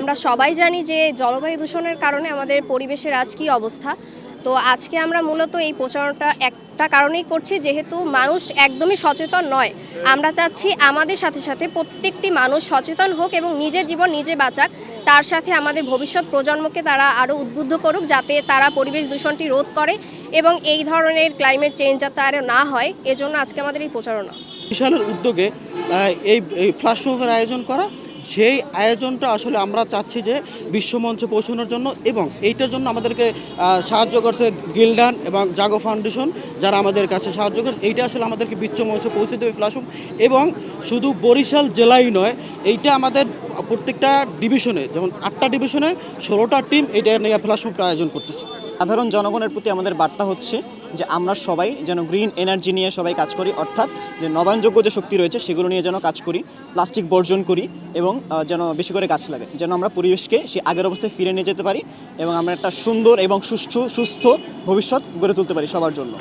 আমরা সবাই জানি যে জলবায়ু দূষণের কারণে আমাদের পরিবেশের আজ কী অবস্থা। তো আজকে আমরা মূলত এই প্রচারণাটা একটা কারণেই করছি, যেহেতু মানুষ একদমই সচেতন নয়। আমরা চাচ্ছি আমাদের সাথে সাথে প্রত্যেকটি মানুষ সচেতন হোক এবং নিজের জীবন নিজে বাঁচাক, তার সাথে আমাদের ভবিষ্যৎ প্রজন্মকে তারা আরও উদ্বুদ্ধ করুক, যাতে তারা পরিবেশ দূষণটি রোধ করে এবং এই ধরনের ক্লাইমেট চেঞ্জ যাতে আর না হয়, এজন্য আজকে আমাদের এই প্রচারণা। বিশালের উদ্যোগে এই ফ্ল্যাশ মুভের আয়োজন করা, সেই আয়োজনটা আসলে আমরা চাচ্ছি যে বিশ্বমঞ্চে পৌঁছানোর জন্য, এবং এইটার জন্য আমাদেরকে সাহায্য করছে গিল্ডান এবং জাগো ফাউন্ডেশন, যারা আমাদের কাছে সাহায্য করে। এইটা আসলে আমাদেরকে বিশ্বমঞ্চে পৌঁছে দেবে ফ্ল্যাশ মুভ। এবং শুধু বরিশাল জেলাই নয়, এইটা আমাদের প্রত্যেকটা ডিভিশনে, যেমন 8টা ডিভিশনে 16টা টিম এইটা নিয়ে ফ্ল্যাশ মুভটা আয়োজন করতেছে। সাধারণ জনগণের প্রতি আমাদের বার্তা হচ্ছে যে আমরা সবাই যেন গ্রিন এনার্জি নিয়ে সবাই কাজ করি, অর্থাৎ যে নবায়নযোগ্য যে শক্তি রয়েছে সেগুলো নিয়ে যেন কাজ করি, প্লাস্টিক বর্জন করি এবং যেন বেশি করে গাছ লাগে, যেন আমরা পরিবেশকে সে আগের অবস্থায় ফিরে নিয়ে যেতে পারি এবং আমরা একটা সুন্দর এবং সুস্থ ভবিষ্যৎ গড়ে তুলতে পারি সবার জন্য।